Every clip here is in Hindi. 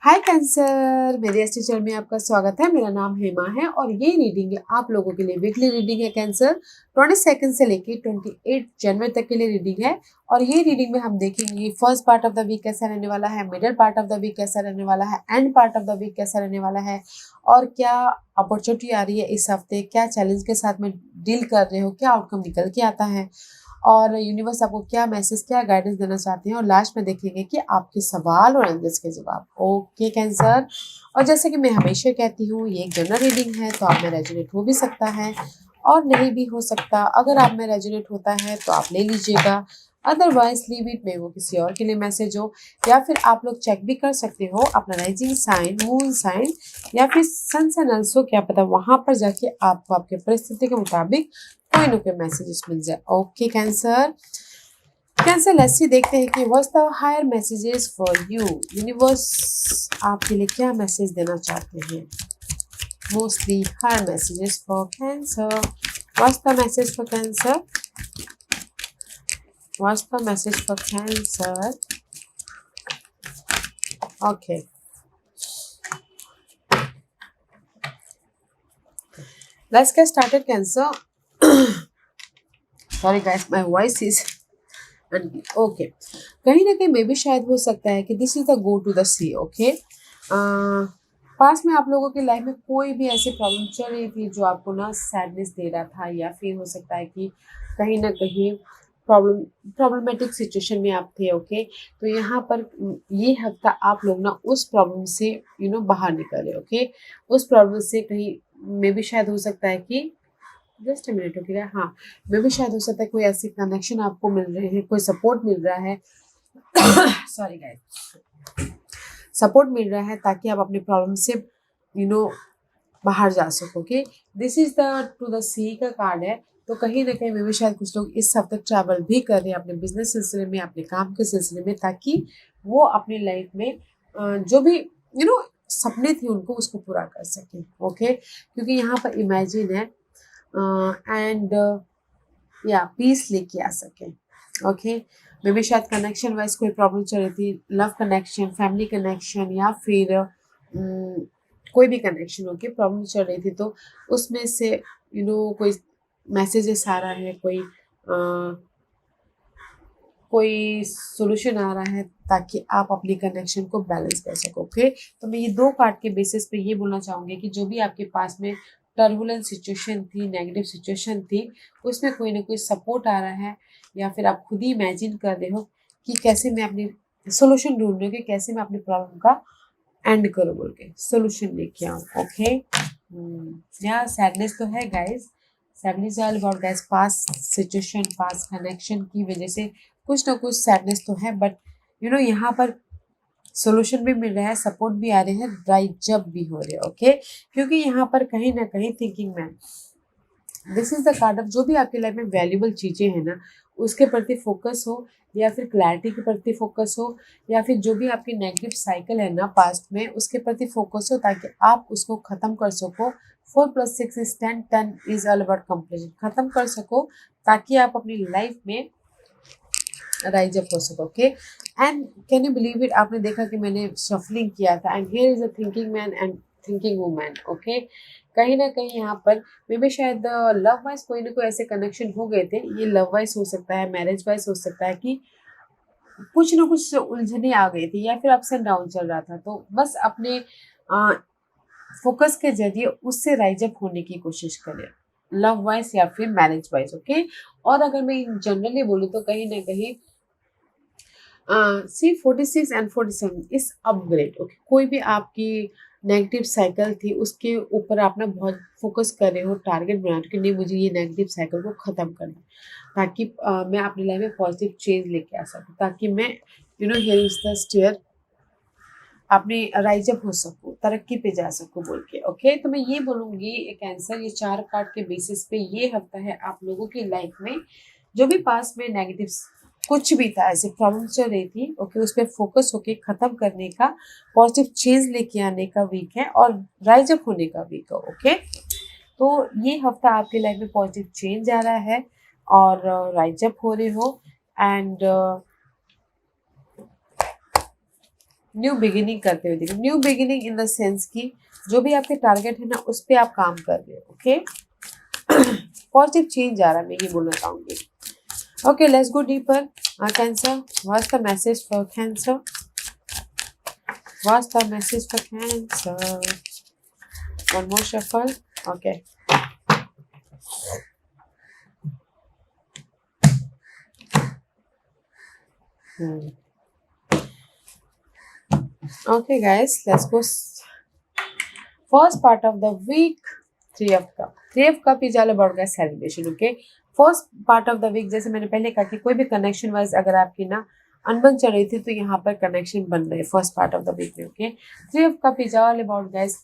हाय कैंसर, मेरे एस्ट्रो चैनल में आपका स्वागत है। मेरा नाम हेमा है और ये रीडिंग है आप लोगों के लिए वीकली रीडिंग है कैंसर। 22 से लेके 28 जनवरी तक के लिए रीडिंग है और ये रीडिंग में हम देखेंगे first part of the week कैसा रहने वाला है, middle part of the week कैसा रहने वाला है, and part of the week कैसा रहने वाला है और क्या अपॉर्चुनिटी आ रही है इस हफ्ते, क्या चैलेंज के साथ में डील कर रहे हो, क्या आउटकम निकल के आता है और यूनिवर्स आपको क्या मैसेज, क्या गाइडेंस देना चाहते हैं और लास्ट में देखेंगे कि आपके सवाल और एंजल्स के जवाब। ओके कैंसर, और जैसे कि मैं हमेशा कहती हूँ ये एक जनरल रीडिंग है तो आप में रेजोनेट हो भी सकता है और नहीं भी हो सकता। अगर आप में रेजोनेट होता है तो आप ले लीजिएगा, अदरवाइज लीव इट, में वो किसी और के लिए मैसेज हो। या फिर आप लोग चेक भी कर सकते हो अपना राइजिंग साइन, मून साइन या फिर सन से नल्सो, क्या पता वहां पर जाके आपको आपके परिस्थिति के मुताबिक कोई ना कोई मैसेजेस मिल जाए। Okay cancer, cancer let's see देखते हैं कि what's the higher messages for you. Universe आपके लिए क्या मैसेज देना चाहते हैं। Mostly higher messages for cancer. What's the message for cancer, what's the message for cancer. Okay, let's get started cancer. Sorry guys, my voice is okay. कहीं ना कहीं मे भी शायद हो सकता है कि this is the go to the sea. Okay, पास में आप लोगों की लाइफ में कोई भी ऐसी प्रॉब्लम चल रही थी जो आपको ना सैडनेस दे रहा था, या फिर हो सकता है कि कहीं ना कहीं प्रॉब्लमेटिक सिचुएशन में आप थे। ओके, तो यहाँ पर ये हफ्ता आप लोग ना उस प्रॉब्लम से बाहर निकले। ओके, उस प्रॉब्लम से कहीं मे भी शायद हो सकता है कि जस्ट अ मिनट। ओके, हाँ, मे भी शायद हो सकता है कोई ऐसी कनेक्शन आपको मिल रहे हैं, कोई सपोर्ट मिल रहा है सॉरी गाइस, सपोर्ट मिल रहा है ताकि आप अपनी प्रॉब्लम से बाहर जा सकोगे। This is the to the sea का कार्ड है। तो कहीं ना कहीं में भी शायद कुछ लोग इस हफ्ते ट्रैवल भी कर रहे हैं अपने बिजनेस सिलसिले में, अपने काम के सिलसिले में, ताकि वो अपनी लाइफ में जो भी सपने थे उनको उसको पूरा कर सकें। ओके, क्योंकि यहाँ पर इमेजिन है एंड या पीस लेके आ सकें। ओके, मे भी शायद कनेक्शन वाइज कोई प्रॉब्लम चल रही थी, लव कनेक्शन, फैमिली कनेक्शन या फिर कोई भी कनेक्शन हो के प्रॉब्लम चल रही थी, तो उसमें से कोई मैसेजेस आ रहा है, कोई सोल्यूशन आ रहा है ताकि आप अपनी कनेक्शन को बैलेंस कर सको। ओके, तो मैं ये दो कार्ड के बेसिस पे ये बोलना चाहूँगी कि जो भी आपके पास में टर्बुलेंट सिचुएशन थी, नेगेटिव सिचुएशन थी, उसमें कोई ना कोई सपोर्ट आ रहा है, या फिर आप खुद ही इमेजिन कर रहे हो कि कैसे मैं अपनी सोल्यूशन ढूंढ रही हूँ कि कैसे मैं अपनी प्रॉब्लम का एंड करो बोल के सोल्यूशन लेके आऊँ। ओके, या सैडनेस तो है guys, sadness all about guys, past situation, past connection की वजह से कुछ ना कुछ सैडनेस तो है, बट यहाँ पर सोल्यूशन भी मिल रहा है, सपोर्ट भी आ रहे हैं, राइट जब भी हो रहे हैं। ओके, क्योंकि यहाँ पर कहीं ना कहीं thinking man, this is the card of जो भी आपकी लाइफ में वैल्यूबल चीजें हैं ना उसके प्रति फोकस हो, या फिर क्लैरिटी के प्रति फोकस हो, या फिर जो भी आपकी नेगेटिव साइकिल है ना पास्ट में उसके प्रति फोकस हो, ताकि आप उसको खत्म कर सको। 4 + 6 is 10, 10 is all about completion, खत्म कर सको ताकि आप अपनी लाइफ में राइज अप हो सको। Okay, and can you believe it, आपने देखा कि मैंने शफलिंग किया था and here is a thinking man and thinking woman. Okay, कहीं ना कहीं यहाँ पर मे भी शायद लव वाइज कोई ना कोई ऐसे कनेक्शन हो गए थे, ये लव वाइज हो सकता है, मैरिज वाइज हो सकता है कि कुछ ना कुछ उलझने आ गई थी या फिर अप्स एंड डाउन चल रहा था, तो बस अपने फोकस के जरिए उससे राइज अप होने की कोशिश करें, लव वाइज या फिर मैरिज वाइज। ओके, और अगर मैं जनरली बोलूँ तो कहीं ना कहीं सी 46 एंड 47 इस अपग्रेड। ओके, कोई भी आपकी नेगेटिव साइकिल थी उसके ऊपर आप ना बहुत फोकस कर रहे हो, टारगेट बना रहे हो कि नहीं मुझे ये नेगेटिव साइकिल को ख़त्म करना है, ताकि मैं अपनी लाइफ में पॉजिटिव चेंज लेके आ सकूँ, ताकि मैं हियर इज द स्टेयर अपने राइज अप हो सकूँ, तरक्की पे जा सकूँ बोल के। ओके, तो मैं ये बोलूँगी कैंसर, ये 4 कार्ड के बेसिस पे ये हफ्ता है आप लोगों की लाइफ में जो भी पास में नेगेटिव कुछ भी था, ऐसे प्रॉब्लम चल रही थी, ओके, उस पर फोकस होके खत्म करने का, पॉजिटिव चेंज लेके आने का वीक है और राइज अप होने का वीक है। ओके, तो ये हफ्ता आपके लाइफ में पॉजिटिव चेंज आ रहा है और राइज अप हो रहे हो, एंड न्यू बिगिनिंग करते हुए दिख रहे हो। New beginning in the sense की जो भी आपके टारगेट है ना उस पर आप काम कर रहे हो। ओके, पॉजिटिव चेंज आ रहा है, मैं ये बोलना चाहूंगी। Okay, let's go deeper. Cancer, what's the message for cancer? What's the message for cancer? One more shuffle. Okay, okay guys, let's go. First part of the week, 3 of cup. 3 of cup is all about guys celebration. Okay, first part of the week, जैसे मैंने पहले कहा कि कोई भी कनेक्शन वाइज अगर आपकी ना अनबन चल रही थी तो यहाँ पर कनेक्शन बन रहे first part of the week में। Okay, 3 of cup is all about guys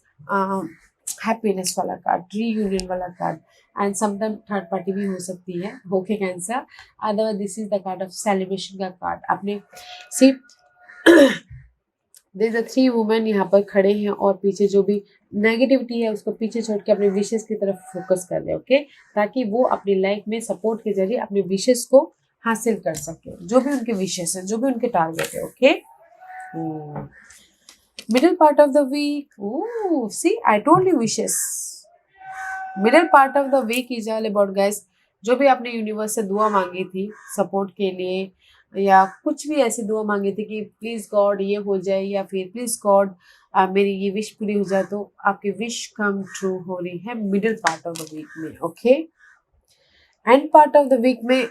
happiness वाला कार्ड, रीयूनियन वाला card, and sometime third party भी हो सकती है। Okay cancer, otherwise this is the card of celebration का कार्ड। आपने सिर्फ देयर आर 3 वुमेन यहाँ पर खड़े हैं और पीछे जो भी नेगेटिविटी है उसको पीछे छोड़ के अपने विशेष की तरफ फोकस कर रहे हैं। ओके, ताकि वो अपनी लाइफ में सपोर्ट के जरिए अपने विशेष को हासिल कर सके, जो भी उनके विशेष है, जो भी उनके टारगेट है। Okay, middle part of the week, see I told you विशेष। Middle part of the week is all about guys, जो भी आपने यूनिवर्स से दुआ मांगी थी सपोर्ट के लिए, या कुछ भी ऐसी दुआ मांगी थी कि प्लीज गॉड ये हो जाए, या फिर प्लीज गॉड मेरी ये विश पूरी हो जाए, तो आपकी विश कम ट्रू हो रही है middle part of the week में। Okay, and part of the week में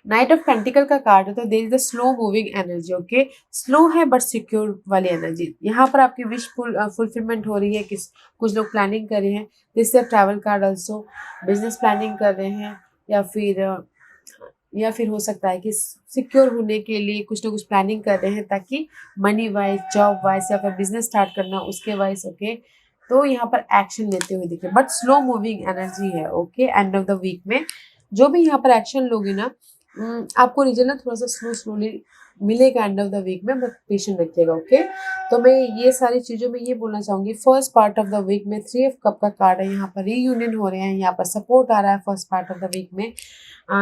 नाइट ऑफ पेंटिकल का कार्ड है, तो there is the slow moving energy. Okay, slow है बट सिक्योर वाली एनर्जी। यहाँ पर आपकी विश फुलफिलमेंट हो रही है। कुछ लोग प्लानिंग कर रहे हैं, this is travel card also, business planning कर रहे हैं, या फिर हो सकता है कि सिक्योर होने के लिए कुछ ना कुछ प्लानिंग कर रहे हैं, ताकि मनी वाइज, जॉब वाइज, या फिर बिजनेस स्टार्ट करना उसके वाइज। ओके, तो यहाँ पर एक्शन लेते हुए दिखे, बट स्लो मूविंग एनर्जी है। Okay, end of the week में जो भी यहाँ पर एक्शन लोगे ना, आपको रिजल्ट ना थोड़ा सा स्लोली मिलेगा एंड ऑफ द वीक में, बट पेशेंट रखिएगा। ओके, तो मैं ये सारी चीज़ों में ये बोलना चाहूँगी। First part of the week में 3 of cup का कार्ड है, यहाँ पर रीयूनियन हो रहे हैं, यहाँ पर सपोर्ट आ रहा है first part of the week में।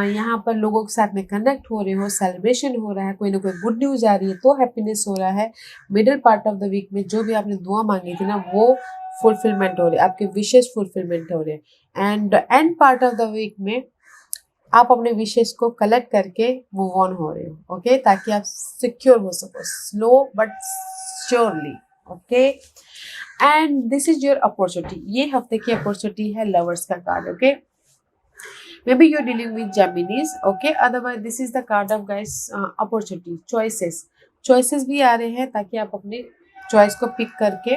यहाँ पर लोगों के साथ में कनेक्ट हो रहे हो, सेलिब्रेशन हो रहा है, कोई ना कोई गुड न्यूज़ आ रही है, तो हैप्पीनेस हो रहा है। Middle part of the week में जो भी आपने दुआ मांगी थी ना वो फुलफिलमेंट हो रही है, आपके विशेष फुलफिलमेंट हो रहे हैं। End part of the week में आप अपने विशेष को कलेक्ट करके मूव ऑन हो रहे हो। ओके, ताकि आप सिक्योर हो सको, slow but surely. Okay, and this is your opportunity. ये हफ्ते की अपॉर्चुनिटी है लवर्स का card. Okay, may be you're dealing with Geminis. Okay, otherwise this is the card of guys opportunity, choices भी आ रहे हैं, ताकि आप अपने चॉइस को पिक करके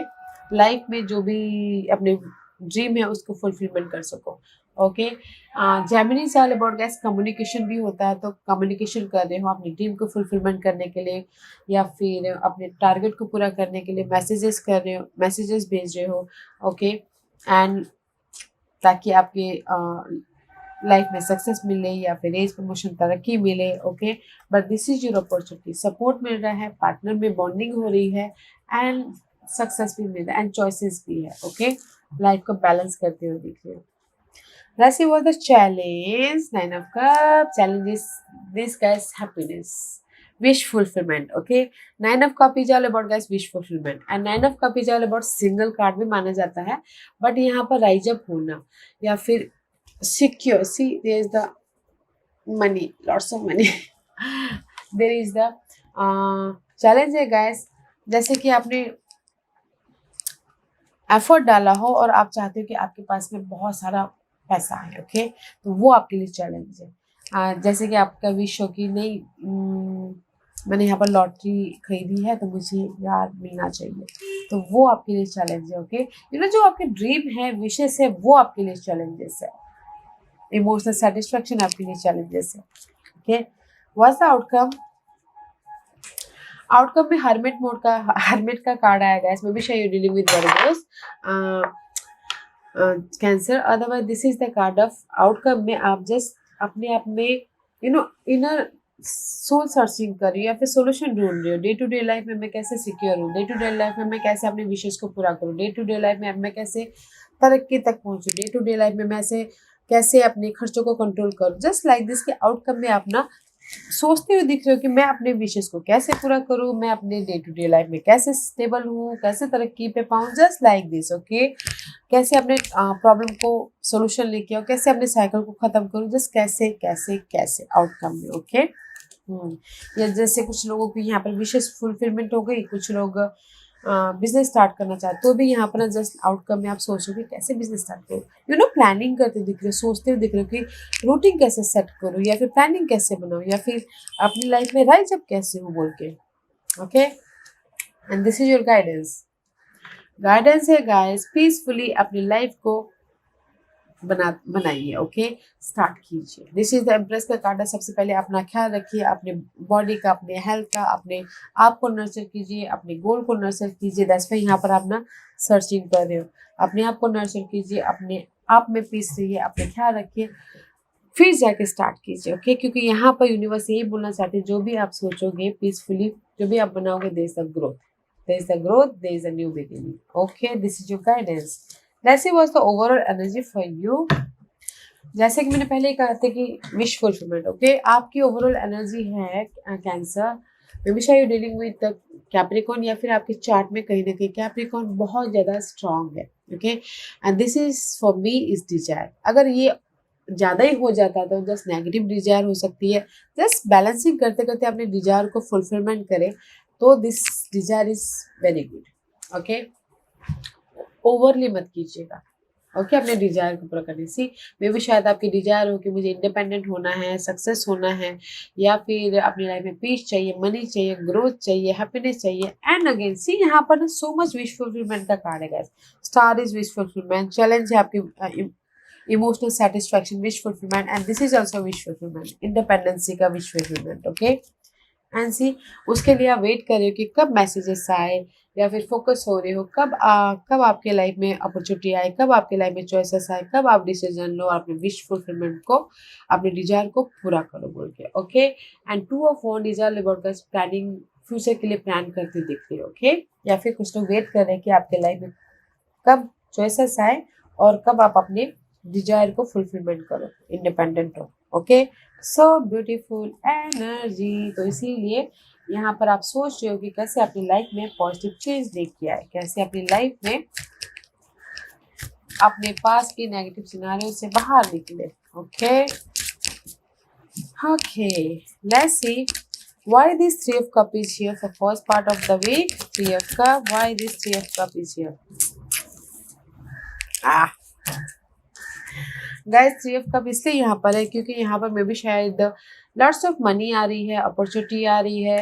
लाइफ में जो भी अपने ड्रीम है उसको फुलफिलमेंट कर सको। ओके, जेमिनी से ऑल अबाउट गाइस कम्युनिकेशन भी होता है, तो कम्युनिकेशन कर रहे हो अपनी ड्रीम को फुलफिलमेंट करने के लिए, या फिर अपने टारगेट को पूरा करने के लिए मैसेजेस कर रहे हो, मैसेजेस भेज रहे हो। ओके, एंड ताकि आपके लाइफ में सक्सेस मिले या फिर एज प्रमोशन तरक्की मिले। Okay, but this is your opportunity, support मिल रहा है, पार्टनर में बॉन्डिंग हो रही है, एंड सक्सेस भी मिल रहा है, एंड चॉइसेस भी है। ओके, लाइफ को बैलेंस करते हुए दिख रहे हो। Let's see what the challenge. 9 of cup. Challenge is this guy's happiness, wish fulfillment. Okay, 9 of cup is all about guys wish fulfillment, and 9 of cup is all about single card भी माना जाता है, बट यहाँ पर राइज अप होना या फिर secure. See, there is the money, lots of money. There is the challenge है guys, जैसे कि आपने एफर्ट डाला हो और आप चाहते हो कि आपके पास में बहुत सारा पैसा है। ओके, तो वो आपके लिए चैलेंज है। जैसे कि आपका विश हो कि नहीं, मैंने यहाँ पर लॉटरी खरीदी है तो मुझे यार मिलना चाहिए, तो वो आपके लिए चैलेंज है। ओके, जो आपके ड्रीम है, विशेष है, वो आपके लिए चैलेंजेस है। इमोशनल सेटिस्फैक्शन आपके लिए चैलेंजेस है। Okay, what's the outcome? Outcome में हर्मिट का कार्ड आएगा। इसमें भी शायद dealing with Virgo's, cancer. Otherwise this is the card of outcome में आप जस्ट अपने आप में इनर सोल सर्चिंग कर रही हो या फिर सोल्यूशन ढूंढ रही हो। डे टू डे लाइफ में मैं कैसे सिक्योर हूँ, डे टू डे लाइफ में मैं कैसे अपने विशेष को पूरा करूँ, डे टू डे लाइफ में मैं कैसे तरक्की तक पहुँचूँ, डे टू डे लाइफ में मैं कैसे अपने खर्चों को कंट्रोल करूँ। जस्ट लाइक दिस के आउटकम में आप ना सोचते हुए दिख रहे हो कि मैं अपने विशेस को कैसे पूरा करूँ, मैं अपने डे टू डे लाइफ में कैसे स्टेबल हूँ, कैसे तरक्की पे पाऊँ, जस्ट लाइक दिस ओके। कैसे अपने प्रॉब्लम को सॉल्यूशन लेके आओ, कैसे अपने साइकिल को ख़त्म करूँ, जस्ट कैसे कैसे कैसे आउटकम में ओके। या जैसे कुछ लोगों की यहाँ पर विशेष फुलफिलमेंट हो गई, कुछ लोग बिजनेस स्टार्ट करना चाहते तो भी यहाँ पर जस्ट आउटकम में आप सोचोगे कैसे बिजनेस स्टार्ट करो, यू नो प्लानिंग करते दिख रहे हो, सोचते हुए दिख रहे हो कि रूटीन कैसे सेट करूँ या फिर प्लानिंग कैसे बनाऊँ या फिर अपनी लाइफ में राइज अप कैसे हूँ बोल के okay. And this is your guidance. Guidance है गाइस, पीसफुली अपनी लाइफ को बनाइए ओके, स्टार्ट कीजिए। दिस इज द एम्प्रेस का कार्ड है। सबसे पहले अपना ख्याल रखिए, अपने बॉडी का, अपने हेल्थ का, अपने आप को नर्चर कीजिए, अपने गोल को नर्चर कीजिए। दैट्स वाई यहाँ पर आप ना सर्चिंग कर रहे हो। अपने आप को नर्चर कीजिए, अपने आप में पीस रहिए, अपने ख्याल रखिए, फिर जाके स्टार्ट कीजिए ओके। क्योंकि यहाँ पर यूनिवर्स यही बोलना चाहते हैं, जो भी आप सोचोगे पीसफुली, जो भी आप बनाओगे, there is the growth, there is the growth, there is a new beginning okay. This is your guidance. Let's see what's the overall energy for you। जैसे कि मैंने पहले ही कहा था कि विश फुलफिलमेंट ओके, आपकी ओवरऑल एनर्जी है कैंसर। मे बी शायद यू डीलिंग विद कैप्रिकॉन, या फिर आपके चार्ट में कहीं ना कहीं कैप्रिकॉन बहुत ज़्यादा स्ट्रांग है okay. And this is for me is desire. अगर ये ज़्यादा ही हो जाता तो जस्ट नेगेटिव डिजायर हो सकती है। जस्ट बैलेंसिंग करते करते अपने डिजायर को फुलफिलमेंट करें तो this desire is very good okay. Overly मत कीजिएगा ओके अपने डिजायर को पूरा करने से। मे भी शायद आपकी डिजायर हो कि मुझे इंडिपेंडेंट होना है, सक्सेस होना है, या फिर अपनी लाइफ में पीस चाहिए, मनी चाहिए, ग्रोथ चाहिए, हैप्पीनेस चाहिए। एंड अगेन सी यहाँ पर ना सो मच विश फुलफिलमेंट का कार्ड है guys. Star is wish fulfilment, challenge है आपकी emotional satisfaction, wish fulfilment, and this is also wish fulfilment, independency का विश फुलफिलमेंट ओके। एंड सी उसके लिए आप वेट कर रहे हो कि कब मैसेजेस आए, या फिर फोकस हो रहे हो कब आपके लाइफ में अपॉर्चुनिटी आए, कब आपके लाइफ में चॉइसेस आए, कब आप डिसीजन लो और अपने विश फुलफिलमेंट को, अपने डिजायर को पूरा करो बोल के okay. And two of one Dzire about planning, future के लिए प्लान करते दिख रहे हो ओके। या फिर कुछ लोग वेट कर रहे हैं कि आपके लाइफ में कब चॉइसेस आए और कब आप अपने डिजायर को फुलफिलमेंट करो, इंडिपेंडेंट हो ओके। So beautiful energy. तो इसीलिए यहाँ पर आप सोच रहे हो कि कैसे अपनी लाइफ में पॉजिटिव चेंज लेके आए, कैसे अपनी लाइफ में अपने पास की नेगेटिव सिनारियो से बाहर निकले okay. Okay let's see why this three of cup is here for first part of the week। three of cup, why this three of cup is here। Guys three of cup इसलिए यहाँ पर है क्योंकि यहाँ पर मे भी शायद लॉट्स ऑफ मनी आ रही है, अपॉर्चुनिटी आ रही है,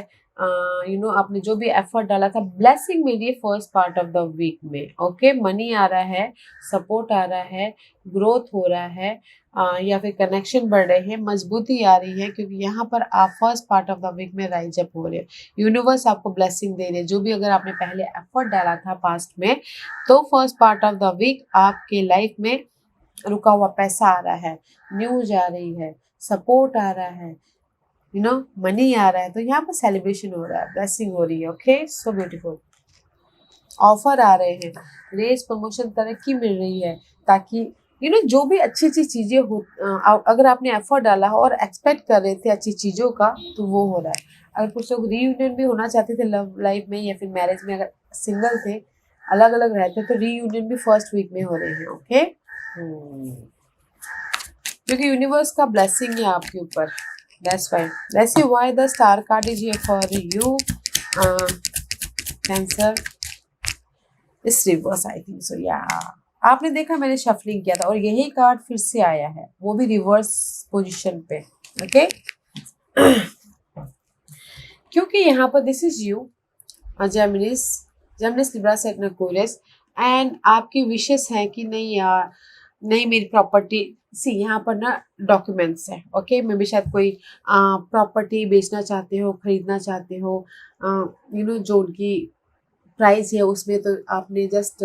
यू नो आपने जो भी एफर्ट डाला था, ब्लेसिंग मिली है first part of the week में ओके। मनी आ रहा है, सपोर्ट आ रहा है, ग्रोथ हो रहा है, या फिर कनेक्शन बढ़ रहे हैं, मजबूती आ रही है, क्योंकि यहाँ पर आप first part of the week में राइज अप हो रहे हो। यूनिवर्स आपको ब्लेसिंग दे रहे हैं, जो भी अगर आपने पहले एफर्ट डाला था पास्ट में, तो first part of the week आपके लाइफ में रुका हुआ पैसा आ रहा है, न्यूज आ रही है, सपोर्ट आ रहा है, यू नो मनी आ रहा है। तो यहाँ पर सेलिब्रेशन हो रहा है, ब्लेसिंग हो रही है ओके। So beautiful. ऑफर आ रहे हैं, रेस, प्रमोशन, तरक्की मिल रही है, ताकि यू नो जो भी अच्छी अच्छी चीजें हो, अगर आपने एफर्ट डाला हो और एक्सपेक्ट कर रहे थे अच्छी चीजों का, तो वो हो रहा है। अगर कुछ लोग रीयूनियन भी होना चाहते थे लव लाइफ में या फिर मैरिज में, अगर सिंगल थे, अलग अलग रहते, तो रीयूनियन भी फर्स्ट वीक में हो रहे हैं ओके। क्योंकि यूनिवर्स का ब्लेसिंग है आपके ऊपर, that's why. Let's see why the star card is here for you cancer. इस रिवर्स आई थिंक सो या आपने देखा मैंने शफलिंग किया था और यही कार्ड फिर से आया है, वो भी रिवर्स पोजीशन पे ओके। क्योंकि यहाँ पर this is you Geminis, Geminis Libra sector Aquarius, and आपकी विशेस है कि नहीं यार, नहीं मेरी प्रॉपर्टी, सी यहाँ पर ना डॉक्यूमेंट्स है ओके। मे भी शायद कोई प्रॉपर्टी बेचना चाहते हो, खरीदना चाहते हो, यू नो जो उनकी प्राइस है उसमें, तो आपने जस्ट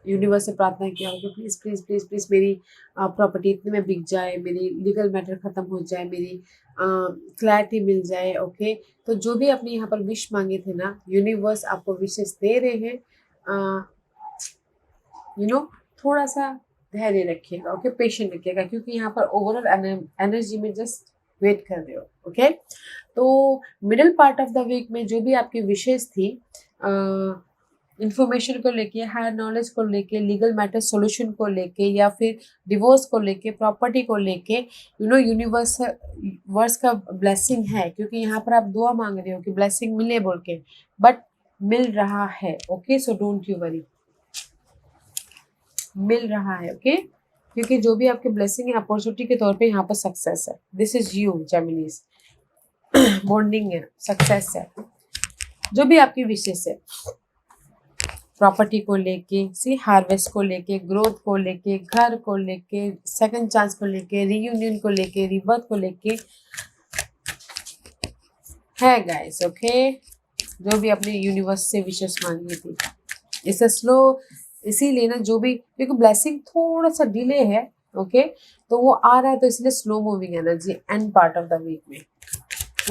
यूनिवर्स से प्रार्थना किया होगा प्लीज़ प्लीज़ प्लीज़ प्लीज़ मेरी प्रॉपर्टी इतने में बिक जाए, मेरी लीगल मैटर ख़त्म हो जाए, मेरी क्लैरिटी मिल जाए ओके। तो जो भी आपने यहाँ पर विश मांगे थे ना, यूनिवर्स आपको विशेष दे रहे हैं। यू नो थोड़ा सा धैर्य रखिएगा ओके, पेशेंट रखिएगा, क्योंकि यहाँ पर ओवरऑल एनर्जी में जस्ट वेट कर रहे हो। ओके, तो middle part of the week में जो भी आपकी विशेष थी, इंफॉर्मेशन को लेके, हायर नॉलेज को लेके, लीगल मैटर सॉल्यूशन को लेके, या फिर डिवोर्स को लेके, प्रॉपर्टी को लेके, यूनिवर्स वर्स का ब्लेसिंग है, क्योंकि यहाँ पर आप दुआ मांग रहे हो कि ब्लेसिंग मिले बोल के, बट मिल रहा है। Okay, so don't you worry, मिल रहा है। ओके, क्योंकि जो भी आपके ब्लेसिंग है अपॉर्चुनिटी के तौर पे यहाँ पर सक्सेस है। दिस इज यू जेमिनीज, बॉन्डिंग है, सक्सेस है, जो भी आपकी विशेष है, प्रॉपर्टी को लेके, सी हार्वेस्ट को लेके, ग्रोथ को लेके, घर को लेके, सेकंड चांस को लेके, रीयूनियन को लेके, रिबर्थ को लेके है गाइस। ओके, जो भी अपने यूनिवर्स से विशेष मांगी थी, इसे स्लो, इसीलिए ना जो भी, क्योंकि ब्लेसिंग थोड़ा सा डिले है। ओके, तो वो आ रहा है, तो इसलिए slow moving energy end part of the week में।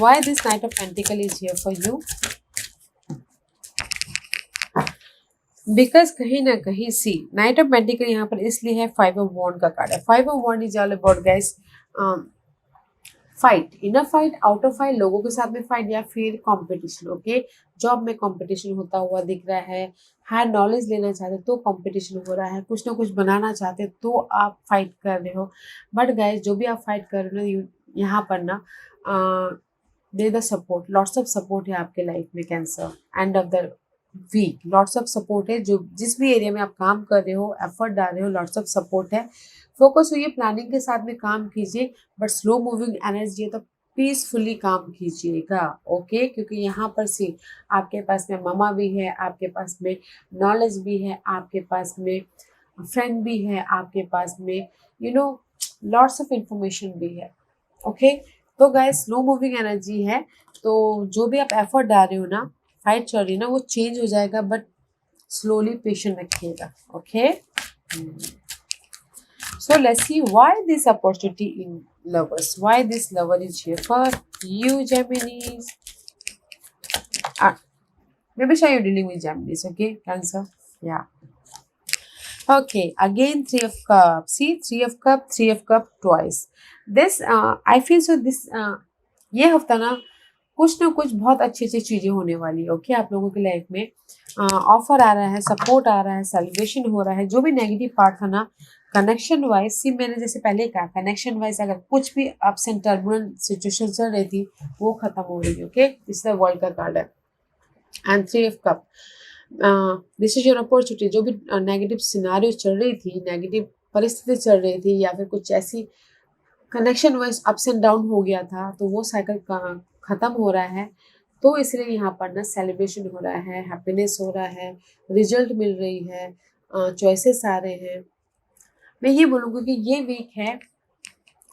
Why this knight of pentacles is here for you? Because कहीं ना कहीं सी नाइट ऑफ पेंटिकल यहाँ पर इसलिए है, 5 ऑफ वॉन्ड का कार्ड है। 5 of wand is all about guys fight, inner fight, outer fight, लोगों के साथ में फाइट, या फिर कंपटीशन। ओके, जॉब में कंपटीशन होता हुआ दिख रहा है, हायर नॉलेज लेना चाहते तो कंपटीशन हो रहा है, कुछ ना कुछ बनाना चाहते तो आप फाइट कर रहे हो। बट गाइस जो भी आप फाइट कर रहे हो यहाँ पर ना, they the support, lots of support है आपके लाइफ में cancer. End of the week lots of support है, जो जिस भी एरिया में आप काम कर रहे हो, एफर्ट डाल रहे हो, लॉट्स ऑफ सपोर्ट है। फोकस हुई, प्लानिंग के साथ में काम कीजिए, बट स्लो मूविंग एनर्जी है तो पीसफुली काम कीजिएगा। ओके, क्योंकि यहाँ पर से आपके पास में ममा भी है, आपके पास में नॉलेज भी है, आपके पास में फ्रेंड भी है, आपके पास में लॉट्स ऑफ इंफॉर्मेशन भी है। ओके, तो गाइस स्लो मूविंग एनर्जी है, तो जो भी आप एफर्ट डाल रहे हो ना, फाइट चल रही है ना, वो चेंज हो जाएगा, बट स्लोली पेशेंट रखिएगा। Okay, so let's see why this opportunity in lovers, why this lover is here for you Geminis. Maybe sure you're dealing with Geminis. Okay, Cancer, yeah. Okay, again 3 of cups, see 3 of cup, 3 of cup twice. This I feel so this ये हफ्ता ना कुछ बहुत अच्छी अच्छी चीज़ें होने वाली है। ओके, आप लोगों की लाइफ में ऑफर आ रहा है, सपोर्ट आ रहा है, सेलिब्रेशन हो रहा है। जो भी नेगेटिव पार्ट था ना कनेक्शन वाइज, सी मैंने जैसे पहले कहा, कनेक्शन वाइज अगर कुछ भी अप्स एंड टर्बुलेंट सिचुएशन चल रही थी वो खत्म हो रही है। Okay, this is the world का कार्ड है and 3 of cup, this is your opportunity. जो भी नेगेटिव सिनारियो चल रही थी, नेगेटिव परिस्थिति चल रही थी, या फिर कुछ ऐसी connection wise ups and down हो गया था, तो वो साइकिल खत्म हो रहा है। तो इसलिए यहाँ पर ना सेलिब्रेशन हो रहा है, हैप्पीनेस हो रहा है, रिजल्ट मिल रही है, चॉइसेस आ रहे हैं। मैं ये बोलूँगी कि ये वीक है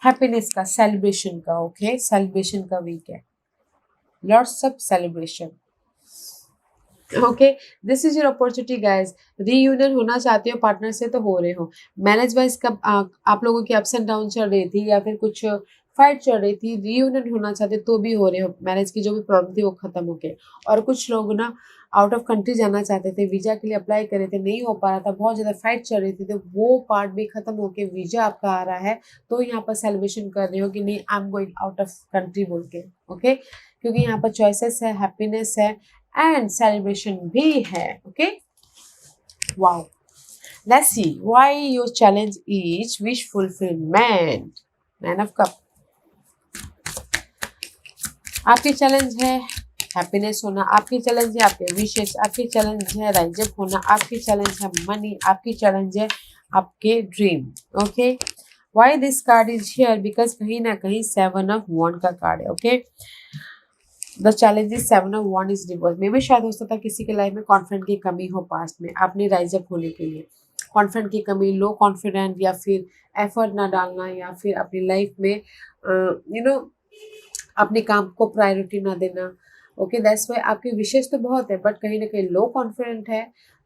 हैप्पीनेस का, सेलिब्रेशन का। ओके, सेलिब्रेशन का वीक है, lots of celebration. Okay, this is your opportunity guys. Reunion होना चाहते हो पार्टनर से तो हो रहे हो। मैनेज वाइज कब आप लोगों की अप्स एंड डाउन चल रही थी, या फिर कुछ फाइट चल रही थी, रीयूनियन होना चाहते तो भी हो रहे हो। मैरिज की जो भी प्रॉब्लम थी वो खत्म हो गई। और कुछ लोग ना आउट ऑफ कंट्री जाना चाहते थे, वीजा के लिए अप्लाई करे थे, नहीं हो पा रहा था, बहुत ज़्यादा फाइट चल रही थी, तो वो पार्ट भी खत्म होके वीजा आपका आ रहा है। तो यहाँ पर सेलिब्रेशन कर रहे हो कि नहीं, I am going out of country बोल के। ओके, क्योंकि यहाँ पर चॉइसेस है, हैप्पीनेस है एंड सेलिब्रेशन भी है। Okay, wow, let's see why your challenge is wish fulfilment. 9 of cup, आपकी चैलेंज है हैप्पीनेस होना, आपकी चैलेंज है आपके विशेष, आपकी चैलेंज है राइजअप होना, आपकी चैलेंज है मनी, आपकी चैलेंज है आपके dream. Okay, why this card is here? Because कहीं ना कहीं 7 ऑफ वॉन्ड का कार्ड है। Okay, the challenge is 7 of wand is reverse. मे भी शायद हो सकता है किसी के लाइफ में कॉन्फिडेंट की कमी हो पास्ट में, आपने राइजअप होने के लिए कॉन्फिडेंट की कमी, लो कॉन्फिडेंट, या फिर एफर्ट ना डालना, या फिर अपनी लाइफ में अपने काम को प्रायोरिटी ना देना। ओके, दैट्स वाई आपकी विशेष तो बहुत है, बट कहीं ना कहीं लो कॉन्फिडेंट है,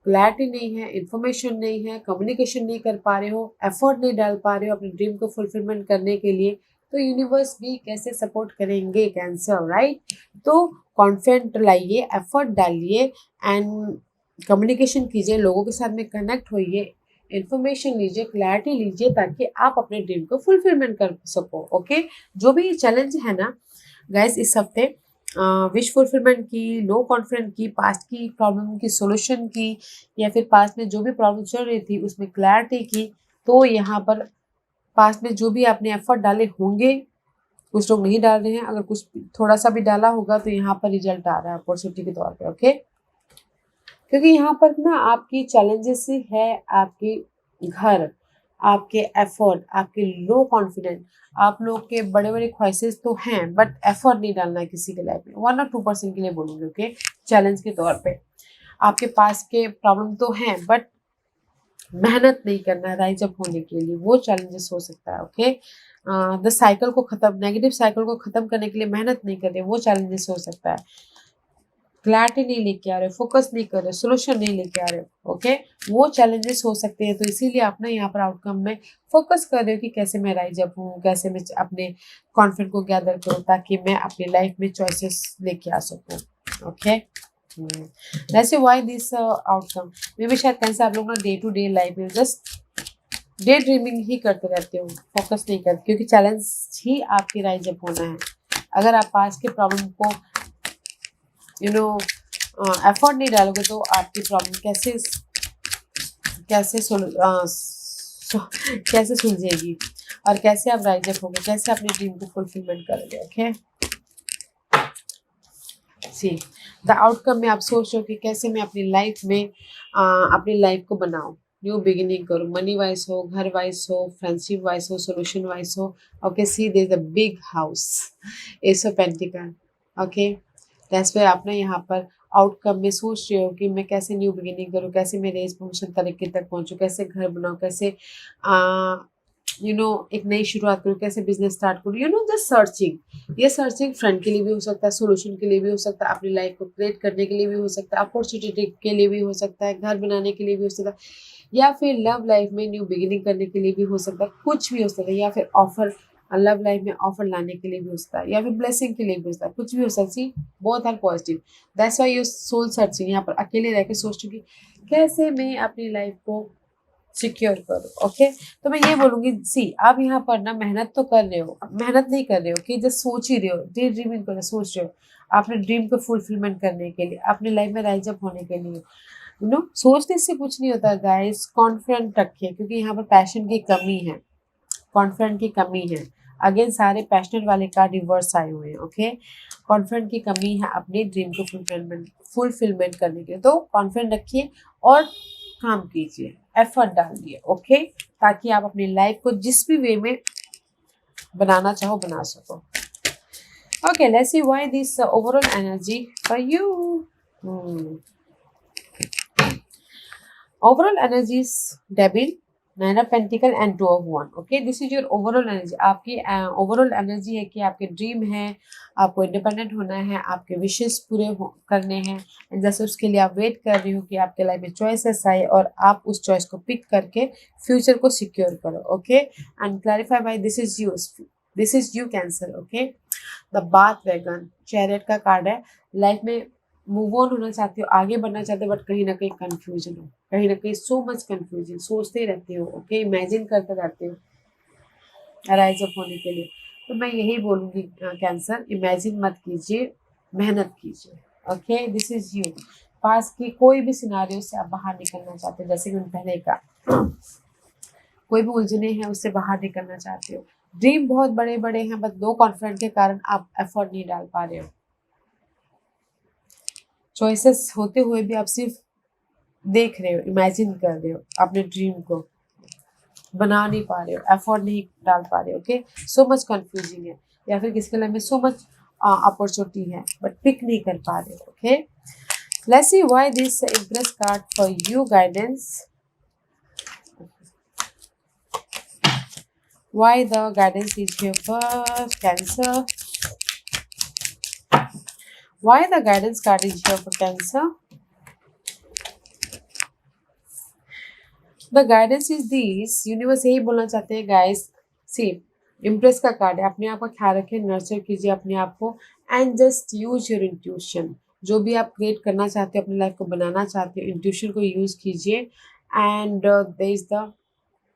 क्लैरिटी नहीं है, इंफॉर्मेशन नहीं है, कम्युनिकेशन नहीं कर पा रहे हो, एफर्ट नहीं डाल पा रहे हो अपने ड्रीम को फुलफिलमेंट करने के लिए। तो यूनिवर्स भी कैसे सपोर्ट करेंगे कैंसर, राइट? तो कॉन्फिडेंट लाइए, एफर्ट डालिए एंड कम्युनिकेशन कीजिए, लोगों के साथ में कनेक्ट होइए, इंफॉर्मेशन लीजिए, क्लैरिटी लीजिए, ताकि आप अपने ड्रीम को फुलफिलमेंट कर सको। ओके, जो भी चैलेंज है ना गाइस इस हफ्ते, विश फुलफिलमेंट की, लो कॉन्फिडेंट की, पास्ट की प्रॉब्लम की सोल्यूशन की, या फिर पास्ट में जो भी प्रॉब्लम चल रही थी उसमें क्लैरिटी की, तो यहाँ पर पास्ट में जो भी आपने एफर्ट डाले होंगे, कुछ लोग नहीं डाल रहे हैं, अगर कुछ थोड़ा सा भी डाला होगा तो यहाँ पर रिजल्ट आ रहा है अपॉर्चुनिटी के तौर पे। ओके, क्योंकि यहाँ पर ना आपकी चैलेंजेस ही है, आपके घर, आपके एफर्ट, आपके लो कॉन्फिडेंट, आप लोग के बड़े बड़े ख्वाहिशें तो हैं, बट एफर्ट नहीं डालना है किसी के लाइफ में, 1 और 2% के लिए बोलूँगी। ओके, चैलेंज के तौर पे आपके पास के प्रॉब्लम तो हैं, बट मेहनत नहीं करना है राइज अप होने के लिए, वो चैलेंजेस हो सकता है। ओके, द साइकिल को खत्म, नेगेटिव साइकिल को खत्म करने के लिए मेहनत नहीं कर रहे, वो चैलेंजेस हो सकता है। क्लैरिटी नहीं लेके आ रहे, फोकस नहीं कर रहे, सोल्यूशन नहीं लेके आ रहे। ओके, वो चैलेंजेस हो सकते हैं, तो इसीलिए आप ना यहाँ पर आउटकम में फोकस कर रहे हो कि कैसे मैं राइज अप हूँ, कैसे मैं अपने कॉन्फिडेंट को गैदर करूँ, ताकि मैं अपनी लाइफ में चॉइसेस लेके आ सकूँ। ओके, वैसे व्हाई दिस आउटकम मे भी शायद कैसे आप लोग ना डे टू डे लाइफ में जस्ट डे ड्रीमिंग ही करते रहते हो, फोकस नहीं करते, क्योंकि चैलेंज ही आपकी राइज अप होना है। अगर आप पास के प्रॉब्लम को एफर्ट नहीं डालोगे तो आपकी प्रॉब्लम कैसे कैसे कैसे सुलझेगी, और कैसे आप राइज अप होगे, कैसे अपने ड्रीम को फुलफिलमेंट करोगे। ओके, सी द आउटकम में आप सोच रहे हो कि कैसे मैं अपनी लाइफ में अपनी लाइफ को बनाऊं, न्यू बिगिनिंग करूं, मनी वाइज हो, घर वाइज हो, फ्रेंडशिप वाइज हो, सोल्यूशन वाइज हो। Okay, see there is a big house, ace of pentacle. Okay, that's why आप ना यहाँ पर आउटकम में सोच रहे हो कि मैं कैसे न्यू बिगिनिंग करूँ, कैसे मैं रेस प्रमोशन तरीके तक पहुँचूँ, कैसे घर बनाऊँ, कैसे एक नई शुरुआत करूँ, कैसे बिजनेस स्टार्ट करूँ, जस्ट सर्चिंग। ये सर्चिंग फ्रेंड के लिए भी हो सकता है, सोल्यूशन के लिए भी हो सकता है, अपनी लाइफ को क्रिएट करने के लिए भी हो सकता है, अपॉर्चुनिटी के लिए भी हो सकता है, घर बनाने के लिए भी हो सकता है, या फिर लव लाइफ में न्यू बिगिनिंग करने के लिए भी हो सकता है, कुछ भी हो सकता है, या फिर ऑफर, लव लाइफ में ऑफर लाने के लिए भी हो सकता है, या फिर ब्लेसिंग के लिए भी हो सकता है, कुछ भी हो सकता है। Both are positive, that's why you soul searching. यहाँ पर अकेले रह के सोच चुकी कैसे मैं अपनी लाइफ को सिक्योर करो। ओके, तो मैं ये बोलूंगी, सी आप यहाँ पर ना मेहनत तो कर रहे हो, मेहनत नहीं कर रहे हो कि जस्ट सोच ही रहे हो, डे ड्रीमिंग कर रहे हो, सोच रहे हो अपने ड्रीम को फुलफिलमेंट करने के लिए, अपनी लाइफ में राइज अप होने के लिए। सोचने से कुछ नहीं होता गाइस, कॉन्फिडेंट रखिए, क्योंकि यहाँ पर पैशन की कमी है, कॉन्फिडेंट की कमी है। अगेन सारे पैशनेट वाले कार्ड रिवर्स आए हुए हैं। ओके, कॉन्फिडेंट की कमी है अपने ड्रीम को फुलफिलमेंट करने के लिए, तो कॉन्फिडेंट रखिए और काम कीजिए, एफर्ट डालिए। ओके, ताकि आप अपनी लाइफ को जिस भी वे में बनाना चाहो बना सको। Okay, let's see why this overall energy for you. Overall energy is Devil, Nine of Pentacle and Two of Wands. Okay, this is your overall energy. आपकी overall energy है कि आपके ड्रीम है, आपको इंडिपेंडेंट होना है, आपके विशेष पूरे करने हैं, एंड जैसे उसके लिए आप वेट कर रही हो कि आपके लाइफ में चॉइसेस आए और आप उस चॉइस को पिक करके फ्यूचर को सिक्योर करो। Okay, and clarify by this is you cancer. Okay, the bath wagon, chariot का कार्ड है। लाइफ में मूव ऑन होना चाहते हो, आगे बढ़ना चाहते हो, बट कहीं ना कहीं कंफ्यूजन हो, कहीं ना कहीं सो मच कंफ्यूजन, सोचते रहते हो। ओके, इमेजिन करते रहते हो राइज अप होने के लिए। तो मैं यही बोलूँगी कैंसर, इमेजिन मत कीजिए, मेहनत कीजिए। Okay, this is you. पास की कोई भी सिनारियो से आप बाहर निकलना चाहते हो, जैसे कि मैंने पहले कहा, कोई भी उलझने हैं उससे बाहर निकलना चाहते हो। ड्रीम बहुत बड़े बड़े हैं, बट लो कॉन्फिडेंट के कारण आप एफर्ट नहीं डाल पा रहे हो। चॉइसेस होते हुए भी आप सिर्फ देख रहे हो, इमेजिन कर रहे हो, अपने ड्रीम को बना नहीं पा रहे हो, एफर्ट नहीं डाल पा रहे हो। ओके, सो मच कंफ्यूजिंग है, या फिर किसके लाइफ में सो मच अपॉर्चुनिटी है, बट पिक नहीं कर पा रहे हो। Okay, let's see why this empress card for you guidance, why the guidance is here for cancer, why the guidance card is here for cancer. The guidance is this, universe यही बोलना चाहते हैं गाइस। सी इम्प्रेस का कार्ड है, अपने आप का ख्याल रखें, नर्चर कीजिए अपने आप को, and just use your intuition. जो भी आप क्रिएट करना चाहते हो, अपनी लाइफ को बनाना चाहते हो, इंट्यूशन को यूज कीजिए and there is the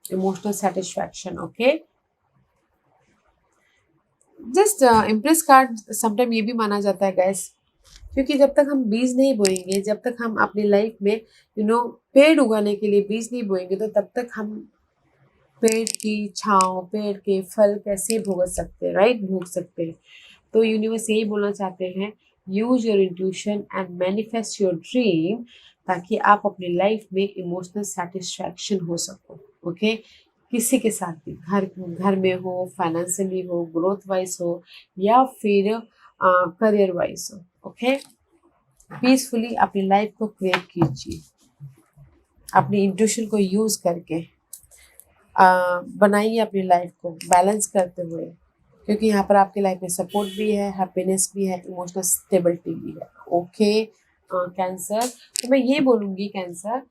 emotional satisfaction. Okay, just impress card sometime ये भी माना जाता है गैस, क्योंकि जब तक हम बीज नहीं बोएंगे, जब तक हम अपनी लाइफ में पेड़ उगाने के लिए बीज नहीं बोएंगे, तो तब तक हम पेड़ की छांव, पेड़ के फल कैसे भोग सकते हैं, राइट, भोग सकते हैं। तो यूनिवर्स यही बोलना चाहते हैं, use your intuition and manifest your dream, ताकि आप अपनी लाइफ में इमोशनल सेटिस्फैक्शन हो सको। ओके, किसी के साथ भी, घर घर में हो, फाइनेंशियली हो, ग्रोथ वाइज हो, या फिर करियर वाइज हो। ओके, पीसफुली अपनी लाइफ को क्रिएट कीजिए, अपनी इंट्यूशन को यूज करके बनाइए अपनी लाइफ को बैलेंस करते हुए, क्योंकि यहाँ पर आपकी लाइफ में सपोर्ट भी है, हैप्पीनेस भी है, इमोशनल स्टेबिलिटी भी है। ओके कैंसर, तो मैं ये बोलूँगी कैंसर,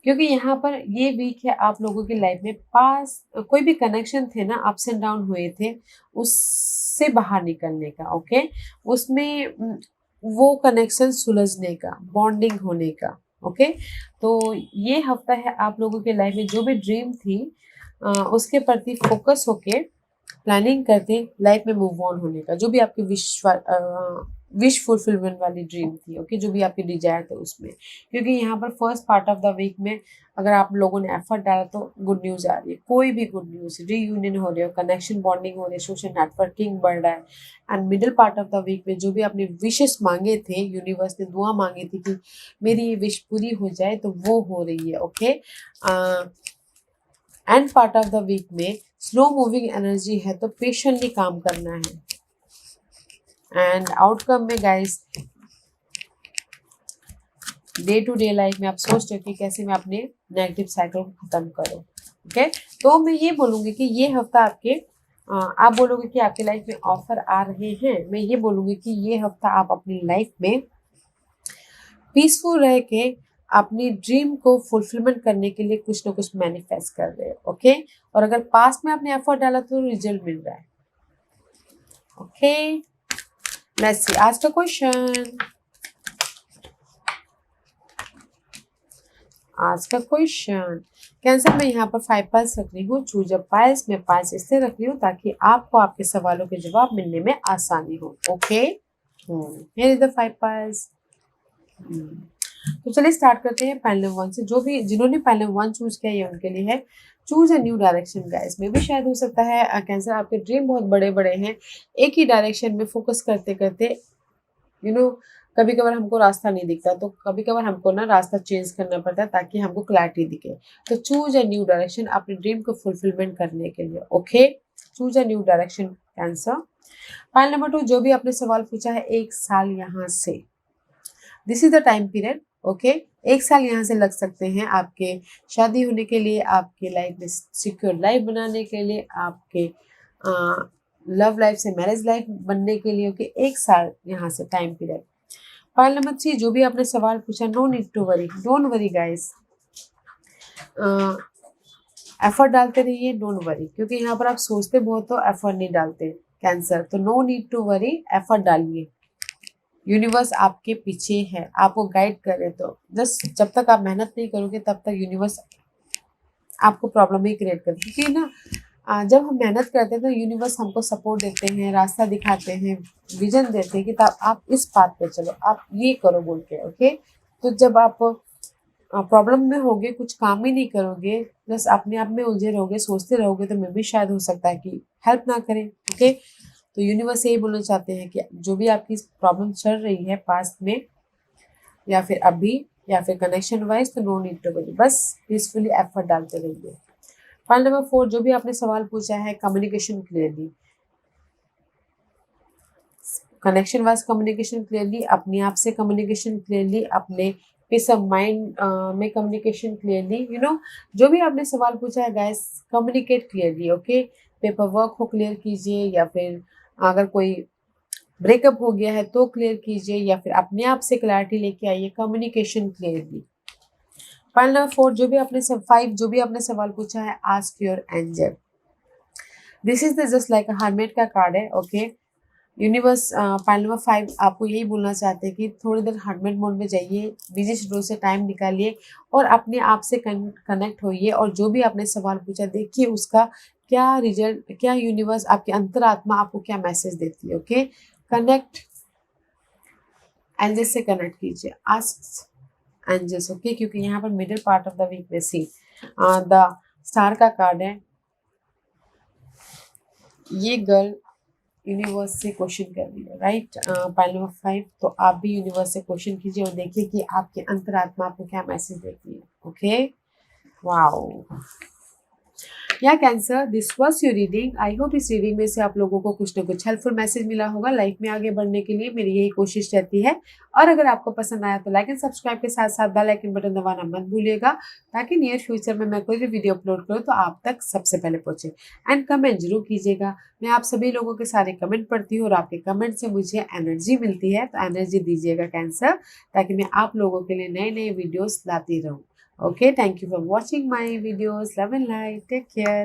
क्योंकि यहाँ पर ये वीक है आप लोगों की लाइफ में, पास कोई भी कनेक्शन थे ना, अप्स एंड डाउन हुए थे, उससे बाहर निकलने का। ओके, उसमें वो कनेक्शन सुलझने का, बॉन्डिंग होने का। ओके, तो ये हफ्ता है आप लोगों के लाइफ में जो भी ड्रीम थी उसके प्रति फोकस होके प्लानिंग करते लाइफ में मूव ऑन होने का, जो भी आपकी विश फुलफिलमेंट वाली ड्रीम थी। ओके, जो भी आपके डिजायर थे उसमें, क्योंकि यहाँ पर first part of the week में अगर आप लोगों ने एफर्ट डाला तो गुड न्यूज आ रही है, कोई भी गुड न्यूज, रीयूनियन हो रही है, कनेक्शन बॉन्डिंग हो रही है, सोशल नेटवर्किंग बढ़ रहा है। And middle part of the week में जो भी आपने विशेष मांगे थे, यूनिवर्स ने दुआ मांगी थी कि मेरी ये विश पूरी हो जाए, तो वो हो रही है। Okay, and part of the week में स्लो मूविंग एनर्जी है, तो पेशेंटली काम करना है। एंड आउटकम में guys, day to day life में आप सोच रहे हो कि कैसे मैं अपने नेगेटिव साइकिल को खत्म करूं। ओके, तो मैं ये बोलूँगी कि ये हफ्ता आपके आप बोलोगे कि आपके लाइफ में ऑफर आ रहे हैं, मैं ये बोलूँगी कि ये हफ्ता आप अपनी लाइफ में पीसफुल रह के अपनी ड्रीम को फुलफिलमेंट करने के लिए कुछ ना कुछ मैनिफेस्ट कर रहे हो। ओके, और अगर पास में आपने एफर्ट डाला तो रिजल्ट मिल रहा है। ओके, लेट्स सी आज का क्वेश्चन। आज का क्वेश्चन कैंसर, में यहाँ पर 5 पाइल्स रख रही हूँ, चूज अ पाइल्स में 5 इसलिए रख रही हूँ ताकि आपको आपके सवालों के जवाब मिलने में आसानी हो। Okay, here is the 5 piles. तो चलिए स्टार्ट करते हैं पेंडुलम 1 से। जो भी जिन्होंने पेंडुलम 1 चूज किया, ये उनके लिए है। Choose a new direction guys, में भी शायद हो सकता है कैंसर आपके ड्रीम बहुत बड़े बड़े हैं, एक ही डायरेक्शन में फोकस करते करते कभी कभार हमको रास्ता नहीं दिखता, तो कभी कभार हमको ना रास्ता चेंज करना पड़ता है ताकि हमको क्लैरिटी दिखे। तो चूज अ न्यू डायरेक्शन अपने ड्रीम को फुलफिलमेंट करने के लिए। Okay, choose a new direction cancer. Pile number 2, जो भी आपने सवाल पूछा है, 1 साल यहाँ से, this is the time period. Okay, 1 साल यहाँ से लग सकते हैं आपके शादी होने के लिए, आपके लाइफ में सिक्योर लाइफ बनाने के लिए, आपके लव लाइफ से मैरिज लाइफ बनने के लिए। ओके, 1 साल यहाँ से टाइम पीरियड। पाइल नंबर 3, जो भी आपने सवाल पूछा, no need to worry, don't worry guys, effort डालते रहिए, डोंट वरी, क्योंकि यहाँ पर आप सोचते बहुत हो, एफर्ट नहीं डालते कैंसर, तो no need to worry, effort डालिए। यूनिवर्स आपके पीछे है, आपको गाइड करे, तो जस्ट जब तक आप मेहनत नहीं करोगे तब तक यूनिवर्स आपको प्रॉब्लम ही क्रिएट करती है। क्योंकि ना जब हम मेहनत करते हैं तो यूनिवर्स हमको सपोर्ट देते हैं, रास्ता दिखाते हैं, विजन देते हैं कि तब आप इस पाथ पे चलो, आप ये करो बोल के। ओके, तो जब आप प्रॉब्लम में होगे, कुछ काम ही नहीं करोगे, बस अपने आप में उलझे रहोगे, सोचते रहोगे, तो मे भी शायद हो सकता है कि हेल्प ना करें। ओके, तो यूनिवर्स यही बोलना चाहते हैं कि जो भी आपकी प्रॉब्लम चल रही है पास्ट में या फिर अभी या फिर कनेक्शन वाइज, तो नो नीड टू वरी, बस पीसफुली एफर्ट डालते रहिए। पॉइंट नंबर 4, जो भी आपने सवाल पूछा है, communication clearly, connection wise communication clearly, अपने आप से कम्युनिकेशन क्लियरली, अपने पीस ऑफ माइंड में कम्युनिकेशन क्लियरली। जो भी आपने सवाल पूछा है guys, communicate clearly. Okay, paper work हो क्लियर कीजिए, या फिर अगर कोई ब्रेकअप हो गया है तो क्लियर कीजिए, या फिर अपने आप से क्लैरिटी लेके आइए, कम्युनिकेशन क्लियरली। पॉइंट नंबर 4, जो भी आपने 5, जो भी आपने सवाल पूछा है, ask your angel, this is the just like hermit का कार्ड है। ओके, यूनिवर्स पाइल नंबर 5 आपको यही बोलना चाहते हैं कि थोड़ी देर हर्मिट मोड में जाइए, बिजी शेड्यूल से टाइम निकालिए और अपने आप से कनेक्ट होइए और जो भी आपने सवाल पूछा देखिए उसका क्या रिजल्ट, क्या यूनिवर्स आपकी अंतरात्मा आपको क्या मैसेज देती है। ओके, कनेक्ट एंजल्स से कनेक्ट कीजिए, आस्क एंजल्स। ओके, क्योंकि यहाँ पर middle part of the week में सी द स्टार का कार्ड है। ये गर्ल यूनिवर्स से क्वेश्चन कर रही है, राइट। पाइल नंबर 5, तो आप भी यूनिवर्स से क्वेश्चन कीजिए और देखिए कि आपकी अंतरात्मा आपको क्या मैसेज देती है। Okay, wow. या cancer, this was your reading. I hope इस रीडिंग में से आप लोगों को कुछ ना कुछ हेल्पफुल मैसेज मिला होगा। लाइफ में आगे बढ़ने के लिए मेरी यही कोशिश रहती है। और अगर आपको पसंद आया तो लाइक एंड सब्सक्राइब के साथ साथ बेल आइकन बटन दबाना मत भूलिएगा, ताकि नियर फ्यूचर में मैं कोई भी वीडियो अपलोड करूँ तो आप तक सबसे पहले पहुंचे। एंड कमेंट जरूर कीजिएगा, मैं आप सभी लोगों के सारे कमेंट पढ़ती हूँ और आपके कमेंट से मुझे एनर्जी मिलती है, तो एनर्जी दीजिएगा कैंसर, ताकि मैं आप लोगों के लिए नए नए वीडियोस लाती रहूँ। Okay, thank you for watching my videos. Love and light. Take care.